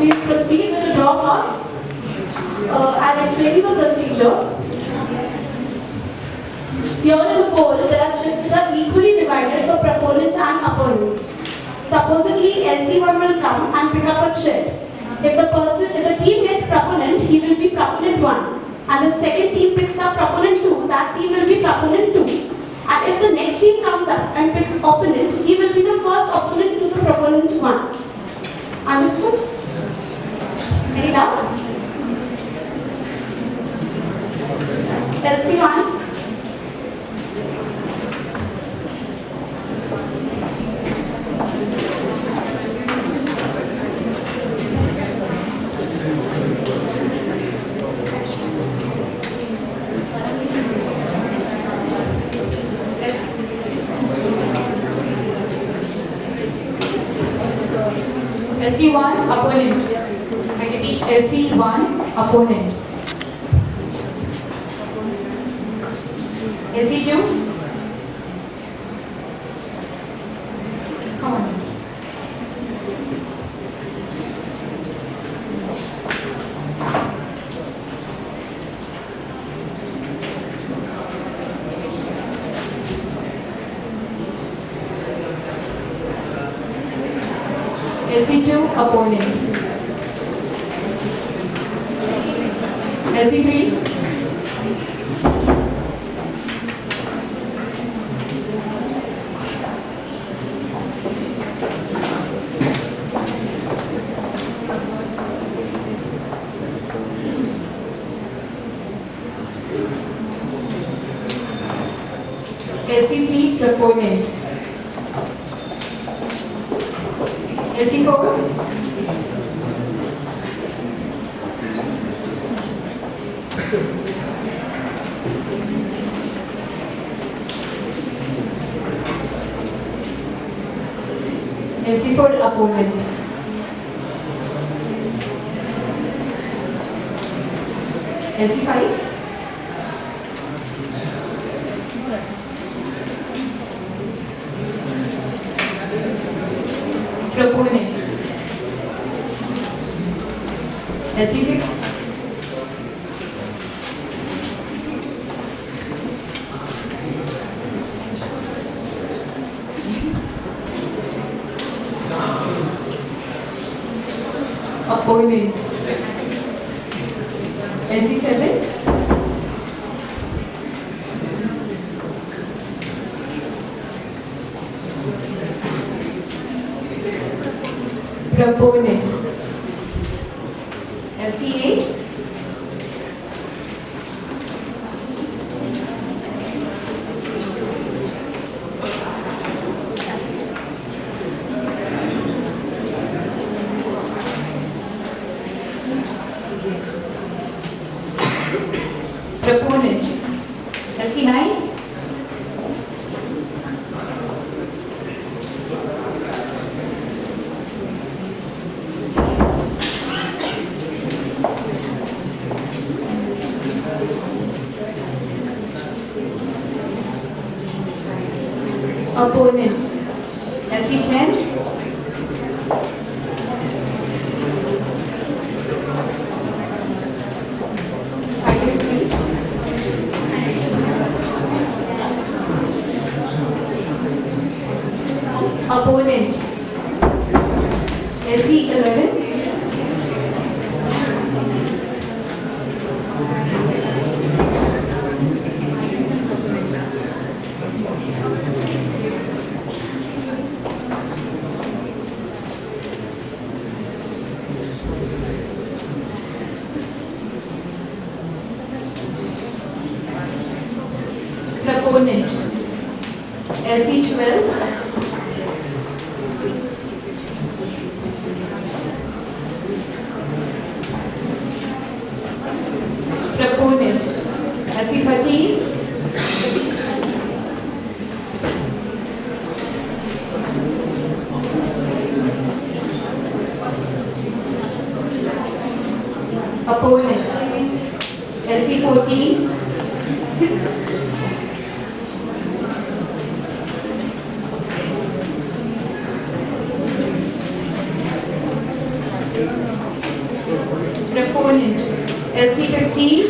we proceed with the draw cards. I'll explain you the procedure. Here in the poll, there are chips which are equally divided for proponents and opponents. Supposedly, LC1 will come and pick up a chit. If the team gets proponent, he will be proponent 1. And the second team picks up proponent 2, that team will be proponent 2. And if the next team comes up and picks opponent, he will be the first opponent to the proponent 1. Understood? Any doubts? LC1. LC1 opponent. I can teach LC1 opponent. LC2. Come on. LC2 opponent. LC3. LC3 proponent. LC4. LC4 opponent. LC5. Proponent. LC6. Opponent. LC7. Proponent. LC8. Proponent. LC9. Opponent. LC10. Silence, please. Opponent. LC11. Proponent. LC12. Proponent. LC13. Opponent. LC14. Proponent. LC 15.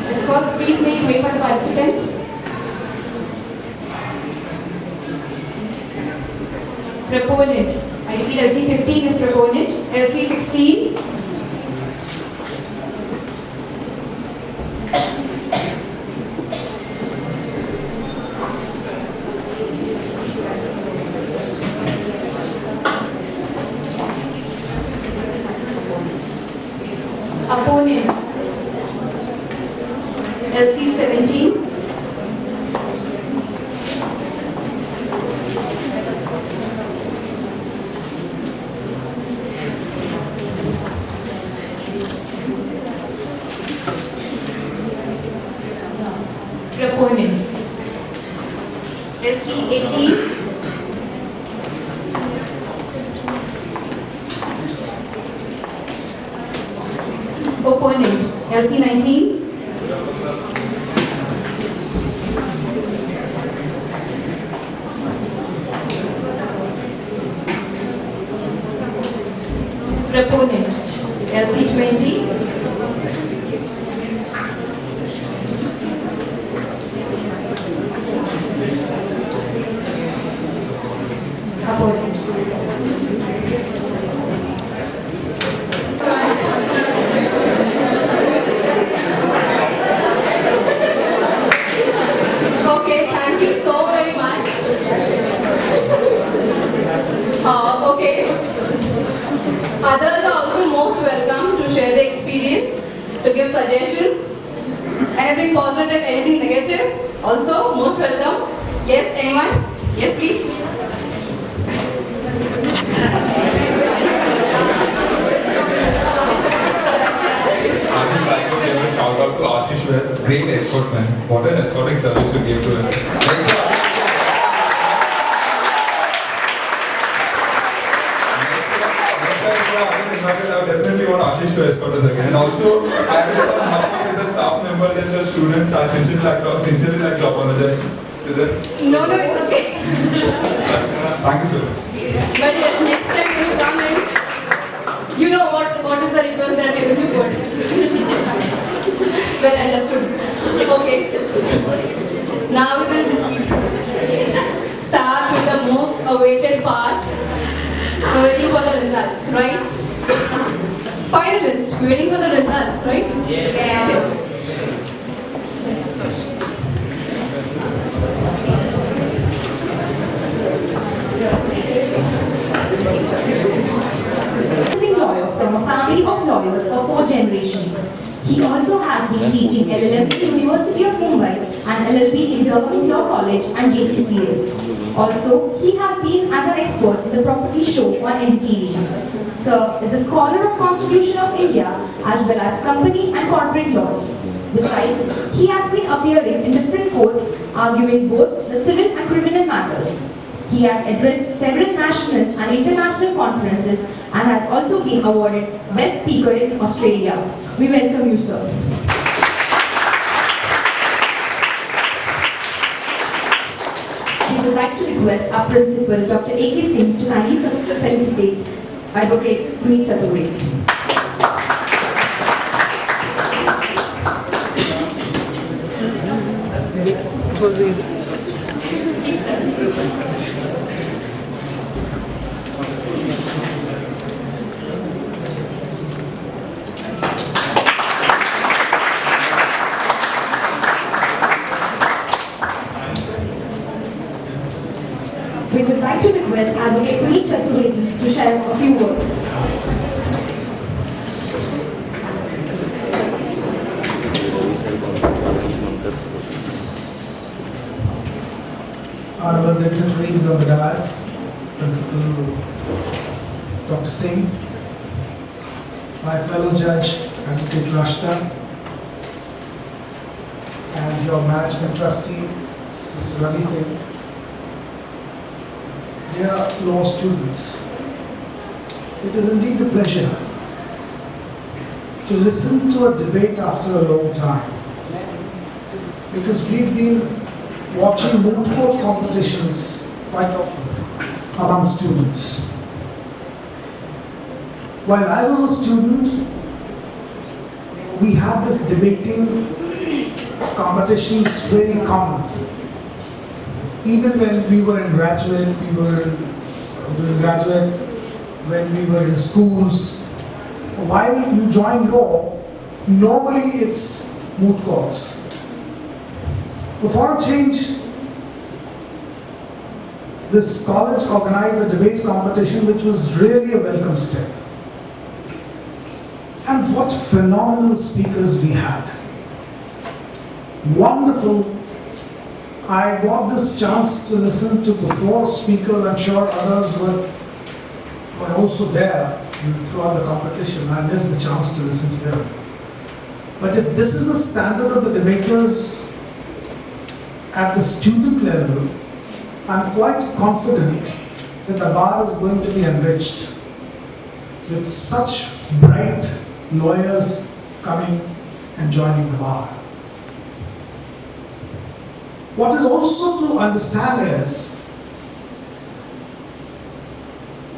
Escorts, please make way for the participants. Proponent. I repeat, LC 15 is proponent. LC 16. Opponent. LC 17. Proponent. LC 18. Opponent. LC 19. Proponent. LC 20. Opponent. Okay, thank you so very much. Okay. Others are also most welcome to share their experience, to give suggestions. Anything positive, anything negative, also most welcome. Yes, anyone? Yes, please. I just like to give a shout out to Ashish, great escort man. What an escorting service you gave to us. Thanks a lot. I definitely want Ashish to escort us again. And also, I have much with the staff members and the students. I sincerely like to apologize to them. No, it's okay. Thank you so much. But yes, next time you come in, you know what is the request that you will be put. Well understood. Okay. Now we will start with the most awaited part. We're waiting for the results, right? Finalists, waiting for the results, right? Yes. Practicing lawyer from a family of lawyers for 4 generations. He also has been teaching LLM at University of Mumbai and LLB in Government Law College and JCCA. Also, he has been as an expert in the property show on NDTV. Sir is a scholar of Constitution of India as well as company and corporate laws. Besides, he has been appearing in different courts arguing both the civil and criminal matters. He has addressed several national and international conferences and has also been awarded Best Speaker in Australia. We welcome you, sir. We would like to request our principal, Dr. A.K. Singh, to kindly felicitate Advocate Puneet Chaturvedi. We would like to request Advocate Puneet Chaturvedi to share a few words. Honorable dignitaries of the dais, Principal Dr. Singh, my fellow judge, Advocate Rashta, and your management trustee, Mr. Ravi Singh, dear law students, it is indeed a pleasure to listen to a debate after a long time, because we've been watching moot court competitions quite often among students. While I was a student, we had this debating competitions very common. Even when we were in graduate, we were doing graduate, when we were in schools. While you join law, normally it's moot courts. But for a change, this college organized a debate competition which was really a welcome step. And what phenomenal speakers we had. Wonderful. I got this chance to listen to the 4 speakers. I'm sure others were also there throughout the competition. I missed the chance to listen to them. But if this is the standard of the debaters at the student level, I'm quite confident that the bar is going to be enriched with such bright lawyers coming and joining the bar. What is also to understand is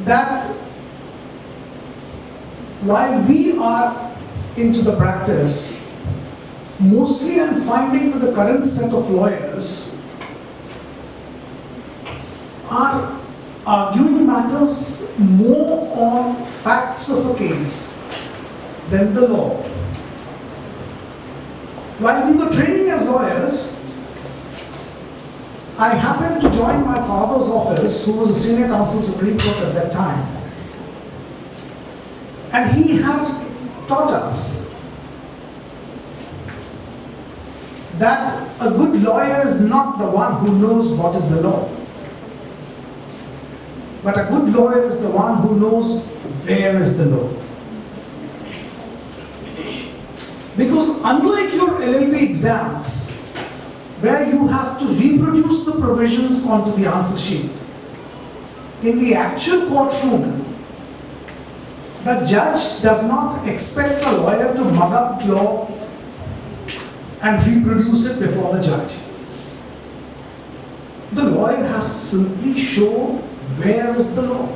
that while we are into the practice, mostly I'm finding that the current set of lawyers are arguing matters more on facts of a case than the law. While we were training as lawyers, I happened to join my father's office, who was a senior counsel Supreme Court at that time. And he had taught us that a good lawyer is not the one who knows what is the law. But a good lawyer is the one who knows where is the law. Because unlike your LLB exams, where you have to reproduce the provisions onto the answer sheet, in the actual courtroom, the judge does not expect a lawyer to mug up law and reproduce it before the judge. The lawyer has to simply show where is the law.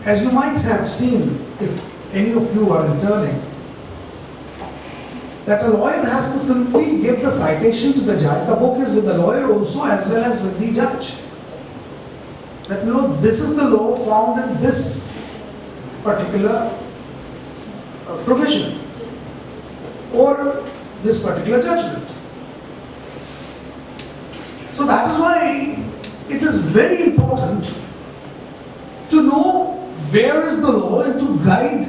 As you might have seen, if any of you are interning, that a lawyer has to simply give the citation to the judge. The book is with the lawyer also as well as with the judge. That this is the law found in this particular provision or this particular judgment. So that is why it is very important to know where is the law and to guide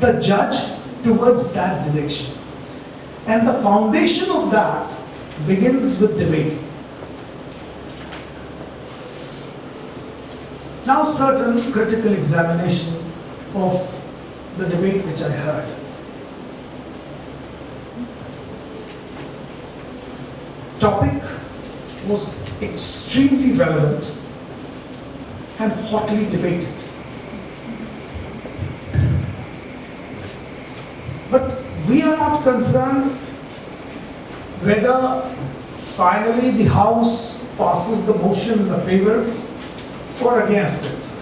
the judge towards that direction. And the foundation of that begins with debating. Now certain critical examination of the debate which I heard. Topic was extremely relevant and hotly debated. But we are not concerned whether finally the House passes the motion in the favor or against it.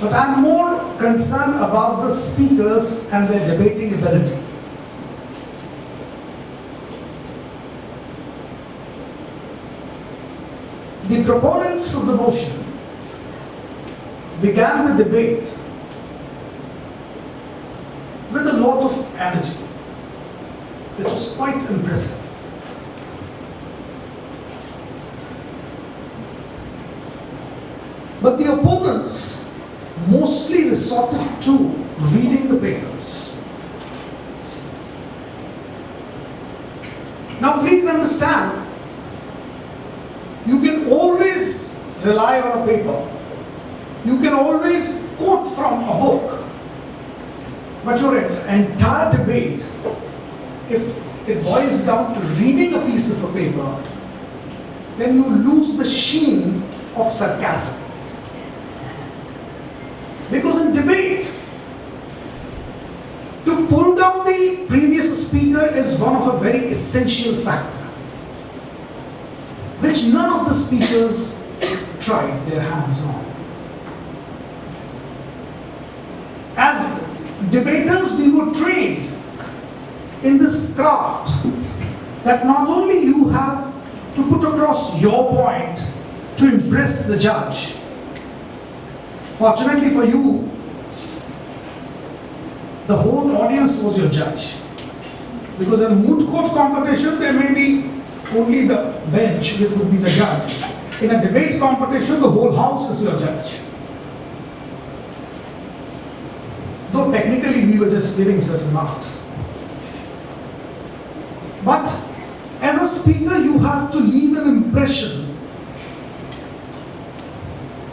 But I'm more concerned about the speakers and their debating ability. The proponents of the motion began the debate with a lot of energy, which was quite impressive. But the opponents mostly resorted to reading the papers. Now please understand, you can always rely on a paper. You can always quote from a book. But your entire debate, if it boils down to reading a piece of a paper, then you lose the sheen of sarcasm. Because in debate, to pull down the previous speaker is one of a very essential factor. which none of the speakers tried their hands on. As debaters, we were trained in this craft that not only you have to put across your point to impress the judge. Fortunately for you, the whole audience was your judge. Because in a moot court competition, there may be only the bench which would be the judge. In a debate competition, the whole house is your judge. Though technically we were just giving certain marks. But as a speaker, you have to leave an impression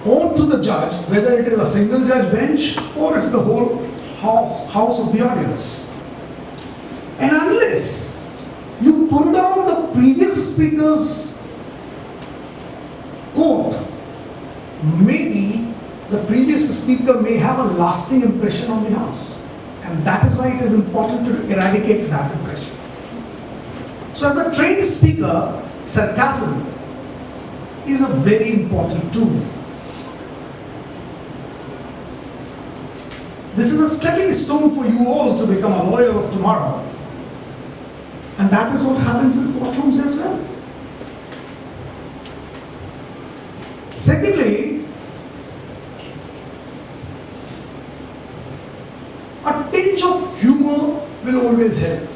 on to the judge, whether it is a single judge bench or it's the whole house of the audience. And unless you pull down the previous speaker's quote, maybe the previous speaker may have a lasting impression on the house. And that is why it is important to eradicate that impression. So as a trained speaker, sarcasm is a very important tool. This is a stepping stone for you all to become a lawyer of tomorrow. And that is what happens in courtrooms as well. Secondly, a tinge of humor will always help.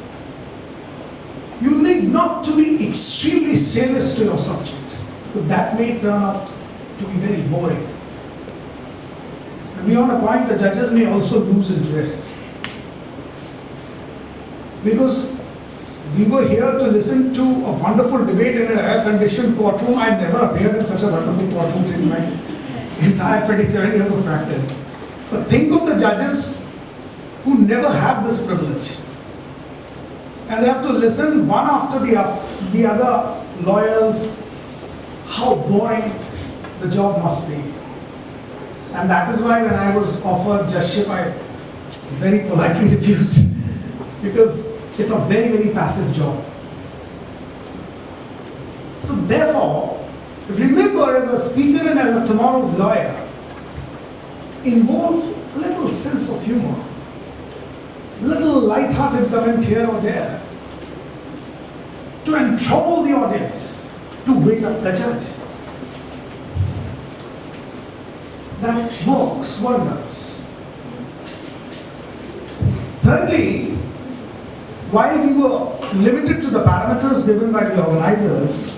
You need not to be extremely serious to your subject, because that may turn out to be very boring. And beyond a point, the judges may also lose interest. Because we were here to listen to a wonderful debate in an air-conditioned courtroom. I never appeared in such a wonderful courtroom in my entire 27 years of practice. But think of the judges who never have this privilege. And they have to listen one after the other lawyers, how boring the job must be. And that is why when I was offered judgeship, I very politely refused, because it's a very, very passive job. So therefore, remember, as a speaker and as a tomorrow's lawyer, involve a little sense of humor, little light-hearted comment here or there, to enthrall the audience, to wake up the judge. That works wonders. Thirdly, while we were limited to the parameters given by the organizers,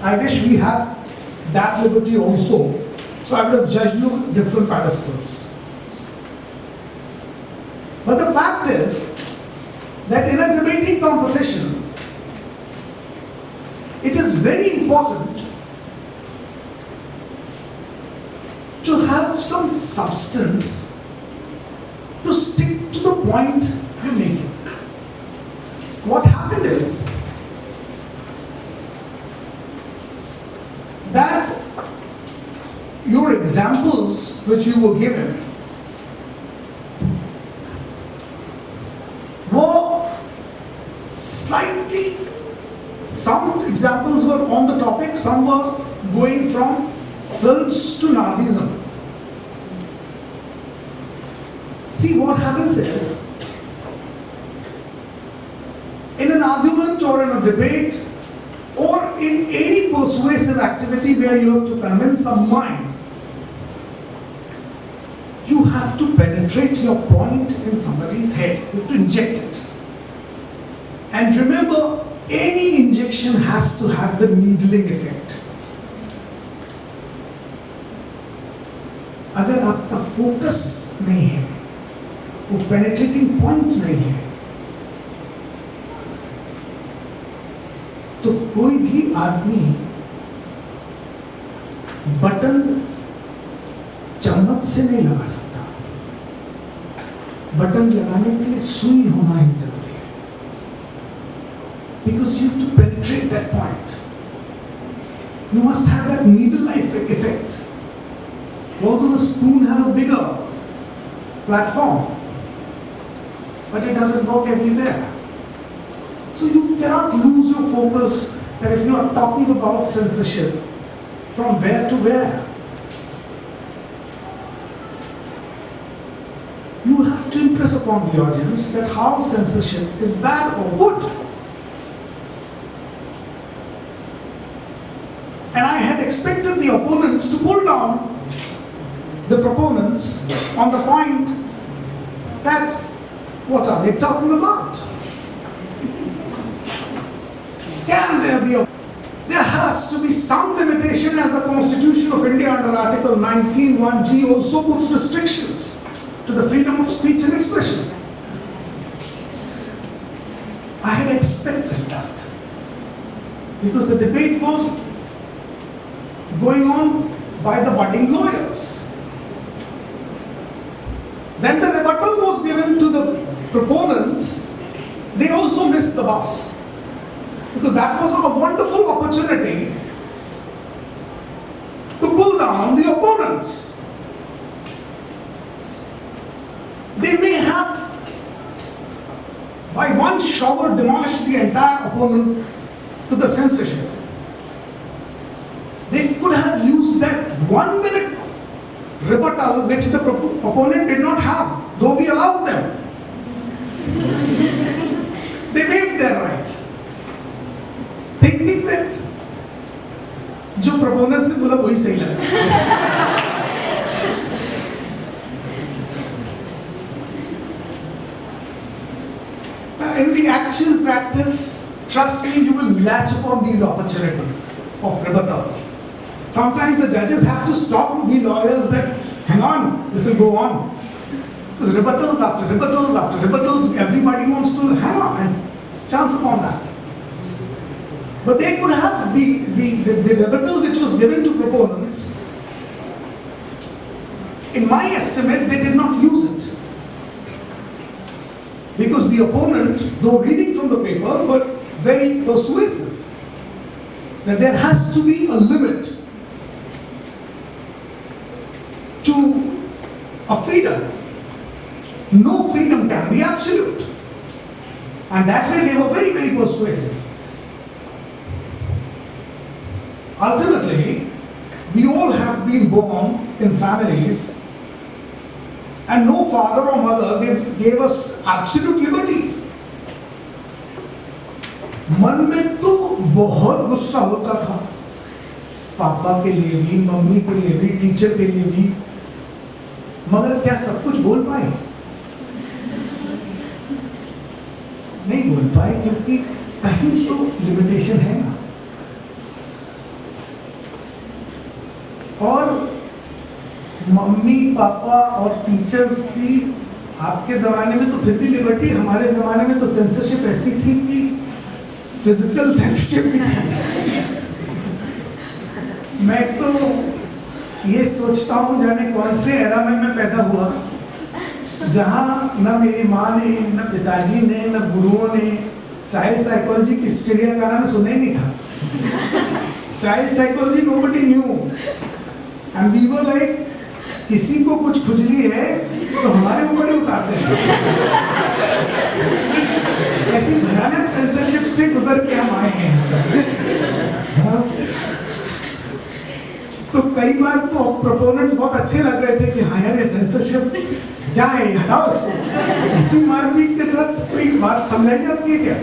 I wish we had that liberty also. So I would have judged you different pedestals. But the fact is that in a debating competition, it is very important to have some substance to stick to the point you're making. What happened is that your examples which you were given were slightly, some examples were on the topic, some were going from films to Nazism. See, what happens is, in an argument or in a debate or in any persuasive activity where you have to convince some mind, you have to penetrate your point in somebody's head. You have to inject it. And remember, any injection has to have the needling effect. अगर आपका focus नहीं है, वो penetrating point नहीं है, तो कोई भी आदमी बटन चम्मच से नहीं लगा सकता। बटन लगाने के लिए सुई होना ही जरूरी है, because you have to penetrate that point. You must have that needle-like effect. Although the spoon has a bigger platform, but it doesn't work everywhere. So you cannot lose your focus that if you are talking about censorship, from where to where? You have to impress upon the audience that how censorship is bad or good. And I had expected the opponents to pull down the proponents on the point that what are they talking about? Can there be a... There has to be some limitation, as the Constitution of India under Article 19(1)(g) also puts restrictions to the freedom of speech and expression. I had expected that because the debate was going on by the budding lawyers. Then the rebuttal was given to the proponents. They also missed the bus because that was a wonderful opportunity to pull down the opponents. They may have, by one shower, demolished the entire opponent to the censorship. They could have used that 1 minute rebuttal which the opponent did not have, though we allowed them. They waived their right, thinking that जो proponents ने बोला वही सही लगा. In the actual practice, trust me, you will latch upon these opportunities of rebuttals. Sometimes the judges have to stop we lawyers that, hang on, this will go on. Because rebuttals after rebuttals after rebuttals, everybody wants to hang on and chance upon that. But they could have the rebuttal which was given to proponents. In my estimate, they did not use it. Because the opponent, though reading from the paper, but very persuasive, that there has to be a limit to a freedom. No freedom can be absolute. And that way they were very, very persuasive. Ultimately, we all have been born in families and no father or mother gave us absolute liberty. मन में तो बहुत गुस्सा होता था, पापा के लिए भी, मम्मी के लिए भी, टीचर के लिए भी, मगर क्या सब कुछ बोल पाए? नहीं बोल पाए क्योंकि कहीं तो लिमिटेशन है ना. और मम्मी पापा और टीचर्स की आपके ज़माने में तो फिर भी लिबर्टी, हमारे ज़माने में तो सेंसरशिप ऐसी थी कि फिजिकल सेंसरशिप भी थी. मैं तो ये सोचता हूँ जाने कौन से एरा में मैं पैदा हुआ जहाँ न मेरी माँ ने, न पिताजी ने, न गुरुओं ने चाइल्ड साइकोलॉजी की स्टडी का नाम सुना ही नहीं था. Child psychology nobody knew and we were like, किसी को कुछ खुजली है तो हमारे ऊपर ही उतारते हैं. ऐसी भयानक सेंसरशिप से गुजर के हम आए हैं. तो कई बार तो प्रोपोनेंट्स बहुत अच्छे लग रहे थे कि हाँ यार ये सेंसरशिप क्या है, हटाओ इसको. इतनी मारपीट के साथ कोई बात समझाई जाती है क्या?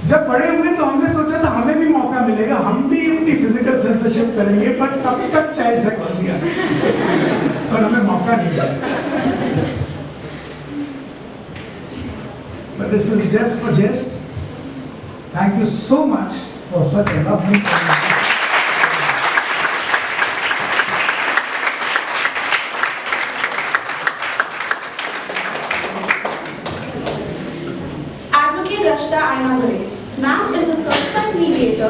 जब बड़े हुए तो हमने सोचा था हमें भी मौका मिलेगा, हम भी अपनी फिजिकल सेंसरशिप करेंगे, पर तब तक चाइल्ड साइकोलॉजी आ गई और हमें मौका नहीं मिला. But this is just for jest. Thank you so much for such a lovely conversation. Inaugurated. Ma'am is a certified mediator,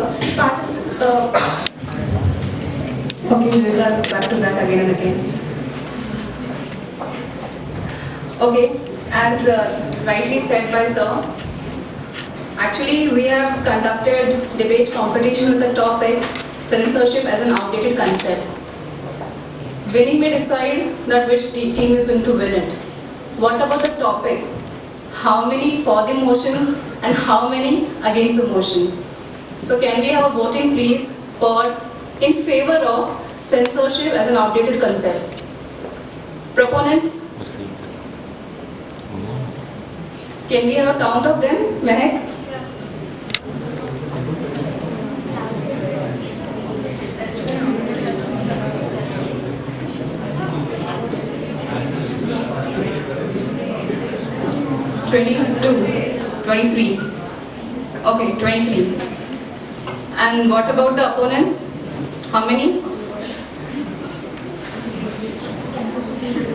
Okay, results back to back again and again. Okay, as rightly said by sir, actually we have conducted debate competition with the topic censorship as an outdated concept. Winning may decide that which team is going to win it. What about the topic? How many for the motion and how many against the motion? So can we have a voting please for in favor of censorship as an outdated concept? Proponents? Can we have a count of them? Mehak? (22), 23. Okay, 23. And what about the opponents? How many?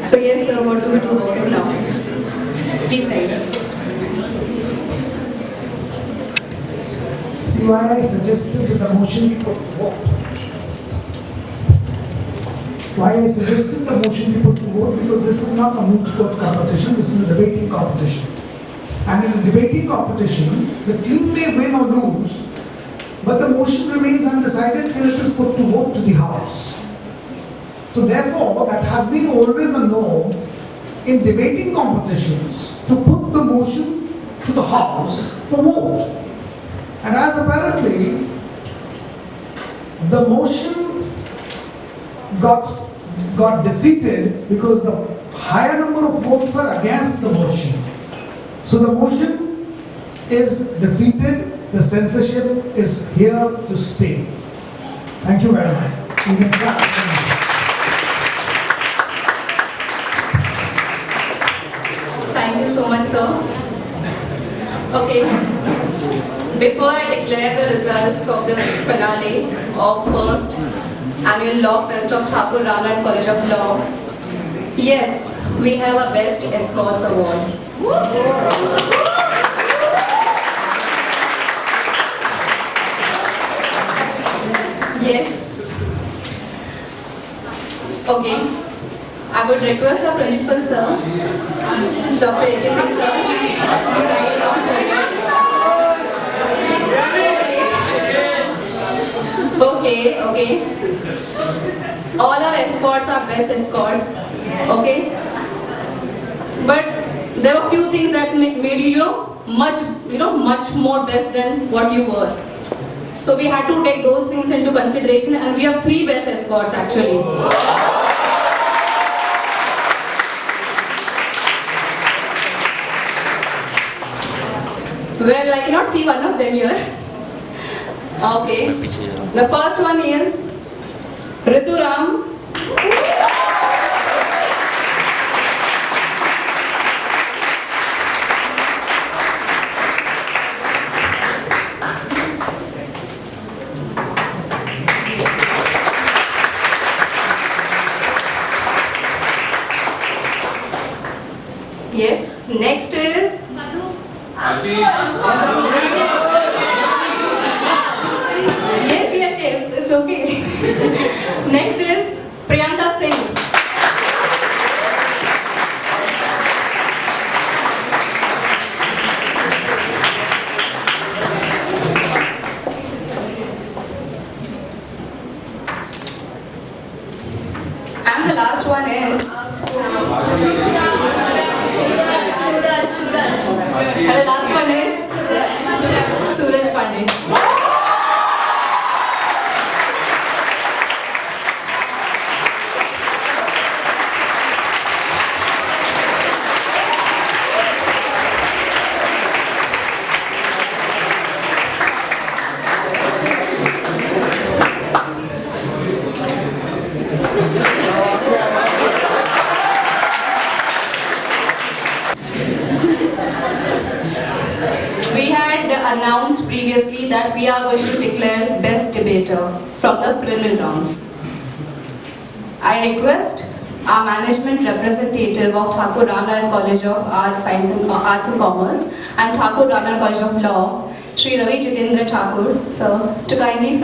So yes, sir, what do we do about it now? Please write. See why I suggested that the motion be put to vote. Why I suggested the motion be put to vote, because this is not a moot court competition, this is a debating competition. And in a debating competition, the team may win or lose, but the motion remains undecided till it is put to vote to the House. So therefore, that has been always a norm in debating competitions to put the motion to the House for vote. And as apparently the motion got defeated because the higher number of votes are against the motion. So the motion is defeated, the censorship is here to stay. Thank you very much. You can clap. Thank you so much, sir. Okay. Before I declare the results of the finale of first annual Law Fest of Thakur Ramnarayan College of Law, yes, we have a Best Escorts Award. Yes. Okay. I would request our principal, sir, Dr. A.K. Singh, sir, to guide it on forward. Okay. All our escorts are best escorts. Okay. But there were few things that made you, much more best than what you were. So we had to take those things into consideration, and we have 3 best escorts actually. Well, I cannot see one of them here. Okay. The first one is Rituram. Yes. Next is Yes, it's okay. Next is Priyanka Singh. And the last one is And the last one is Suraj Pandey. Announced previously that we are going to declare best debater from the preliminary rounds. I request our management representative of Thakur Ramnarayan College of Arts and Commerce and Thakur Ramnarayan College of Law, Shri Jitendra Thakur, sir, to kindly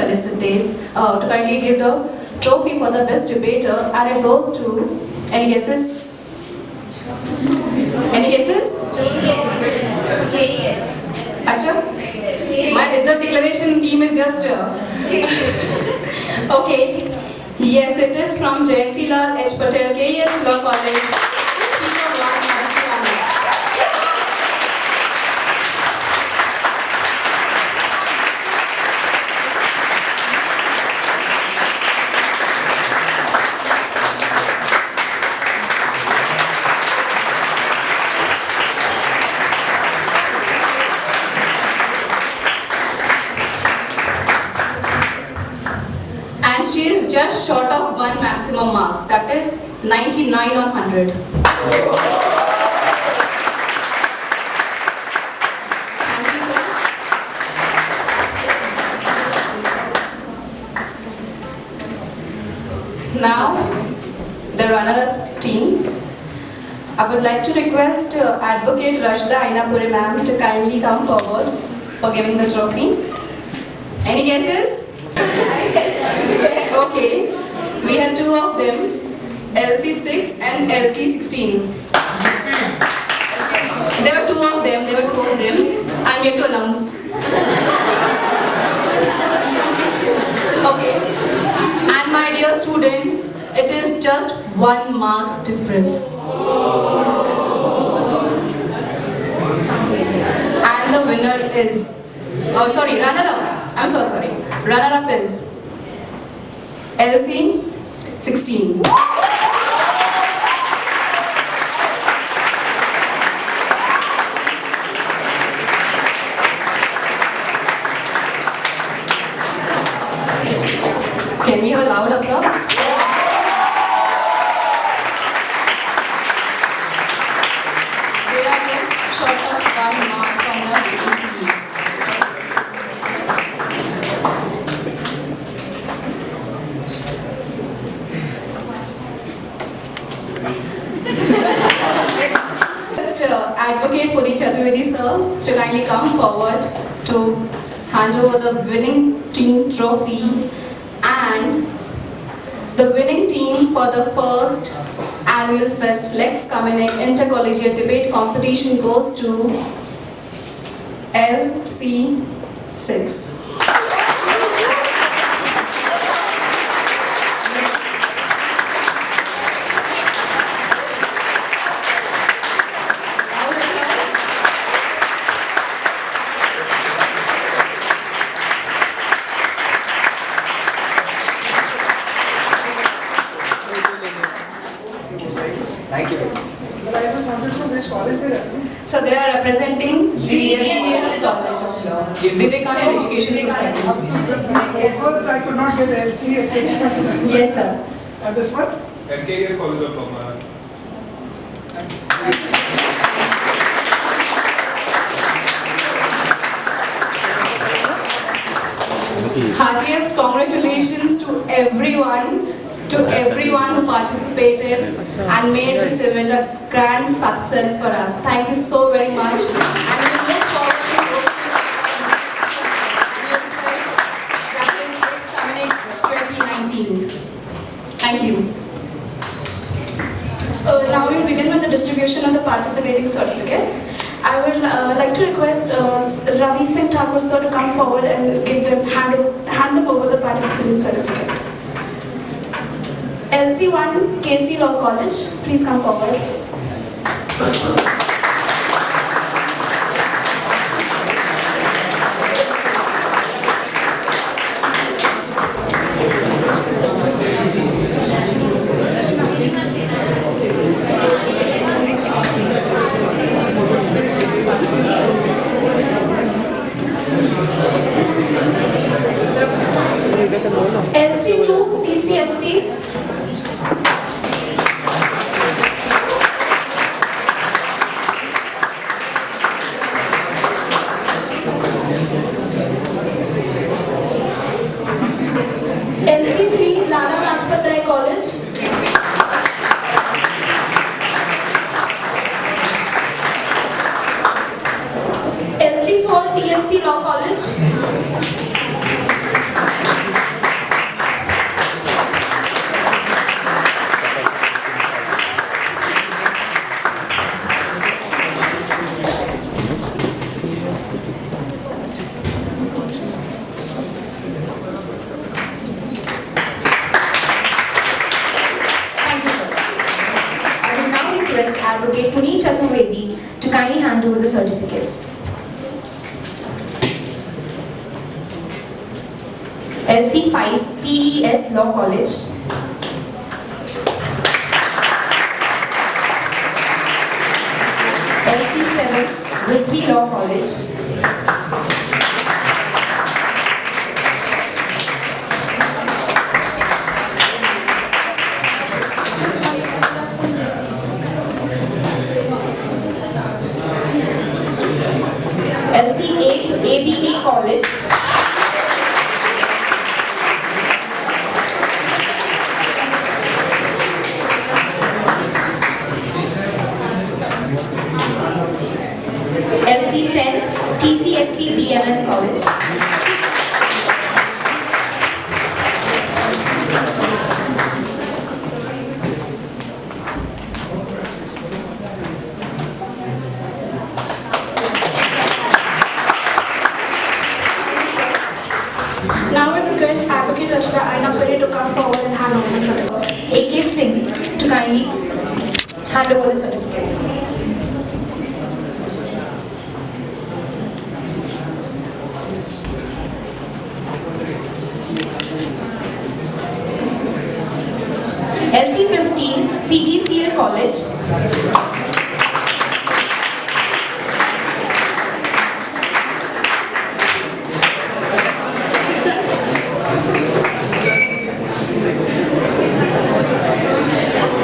give the trophy for the best debater, and it goes to, any guesses? Any guesses? Yes. Acha? My result declaration team is just okay. Yes, it is from Jayantilal H. Patel, KES Law College. Speaker Lord Anil. she is just short of 1 maximum marks, that is 99 on 100. Thank you, sir. Now, the runner-up team. I would like to request Advocate Rashida Ainapuri ma'am to kindly come forward for giving the trophy. Any guesses? Okay, we have two of them, LC6 and LC16. There were two of them, I'm yet to announce. Okay, and my dear students, it is just 1 mark difference. And the winner is, runner-up. I'm so sorry. Runner-up is LC 16. Can we have a loud applause? They are just short of 1 mark from the winning team. Advocate Puri Chaturvedi sir to kindly come forward to hand over the winning team trophy, and the winning team for the first annual fest Lex Communique Intercollegiate debate competition goes to LC6. So they are representing VES College of Law, Vivekananda Education Society. Efforts I could not get LC at 70%. Yes, sir. And this one? MKS College of Law. Heartiest congratulations to everyone who participated and made this event a grand success for us. Thank you so very much, and we look forward to hosting our next annual fest, that is Lex Communique 2019. Thank you. Now we'll begin with the distribution of the participating certificates. I would like to request Ravi Singh Thakur sir to come forward and hand them over the participating certificate. LC1 KC Law College, please come forward. LC2 PCSC. LC3 Lala Lajpat Rai College. LC4 TMC Law College. Advocate to kindly hand over the certificates. LC5 PES Law College. LC7 Risvi Law College. Now I request Advocate Rashida Ainapuri to come forward and hand over the certificate. A.K. Singh to kindly hand over the certificates. LC 15 PGCL College.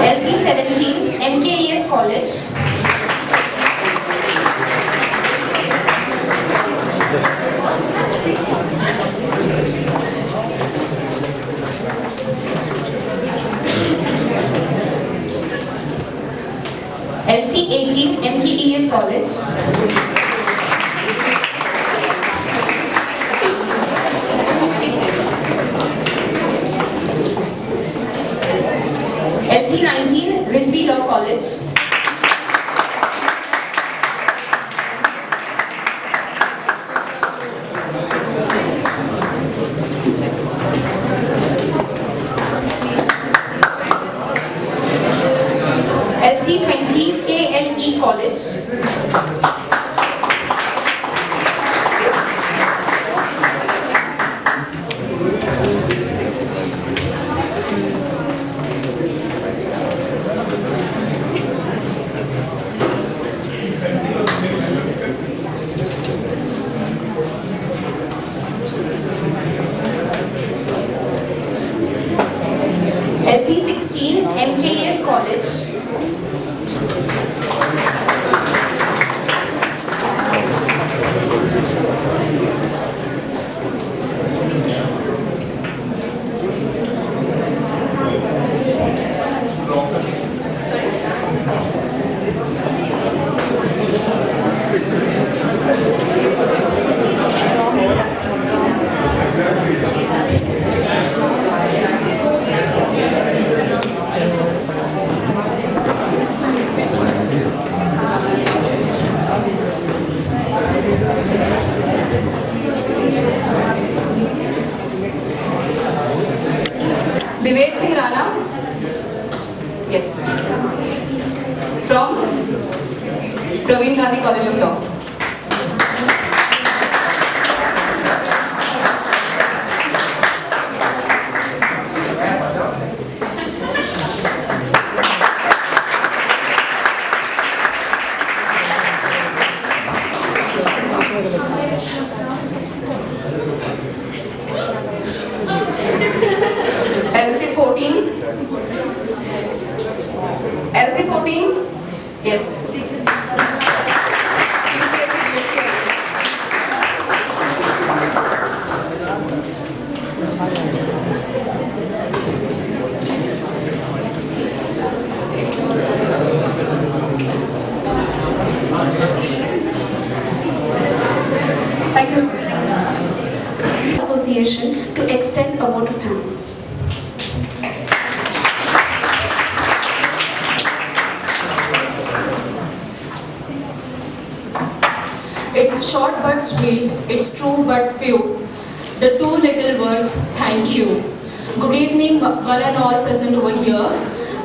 LC 17 MKES College. LC 18 MKES College. LC 19 Rizvi Law College. LC 20 KLE College. LC 16 MKES College. Singh Rana? Yes. From Praveen Gandhi College of Law. LC 14. LC 14. Yes. TCSC, BSc. Thank you, sir. Association to extend a vote of thanks. It's short but sweet, it's true but few. The two little words, thank you. Good evening, one and all present over here.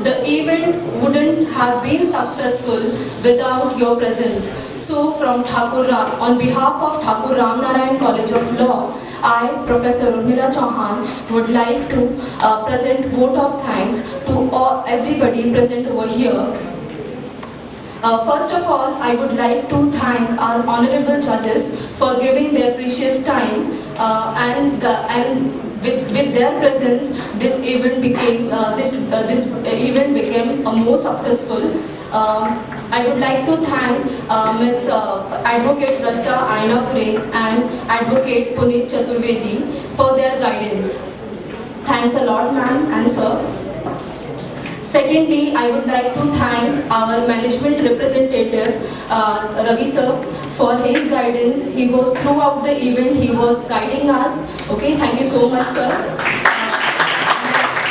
The event wouldn't have been successful without your presence. So from Thakur, on behalf of Thakur Ramnarayan College of Law, I, Professor Urmila Chauhan, would like to present vote of thanks to everybody present over here. First of all, I would like to thank our honorable judges for giving their precious time and with their presence, this event became more successful. I would like to thank Ms. Advocate Rashida Ainapuri and Advocate Puneet Chaturvedi for their guidance. Thanks a lot, ma'am and sir. Secondly, I would like to thank our management representative, Ravi sir, for his guidance. He was throughout the event, he was guiding us. Okay, thank you so much, sir. Next,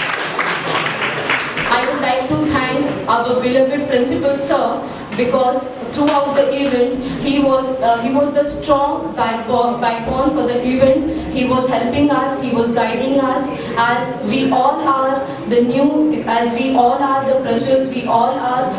I would like to thank our beloved principal, sir, because throughout the event, he was the strong backbone for the event. He was helping us, he was guiding us, as we all are the new, as we all are the freshers, we all are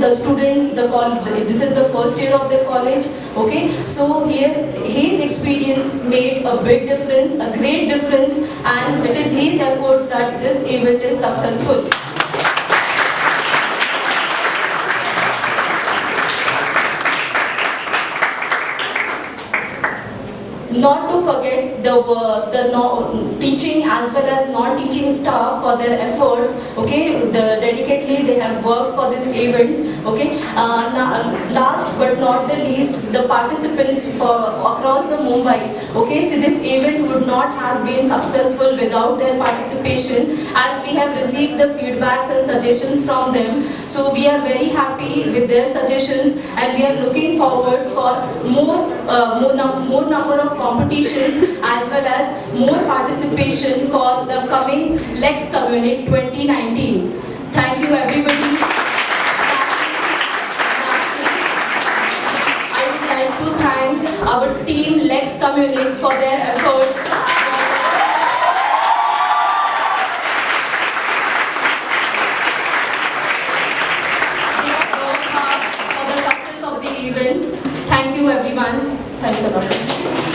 the students, this is the first year of the college, okay? So here, his experience made a big difference, a great difference, and it is his efforts that this event is successful. Not to forget the teaching as well as non-teaching staff for their efforts, okay? Dedicatedly they have worked for this event, okay? Last but not the least, the participants across the Mumbai, okay? So this event would not have been successful without their participation, as we have received the feedbacks and suggestions from them. So we are very happy with their suggestions, and we are looking forward for more number of competitions as well as more participation for the coming Lex Communique 2019. Thank you everybody. I would like to thank our team Lex Communique for their efforts. They have worked hard for the success of the event. Thank you everyone. Thanks a lot.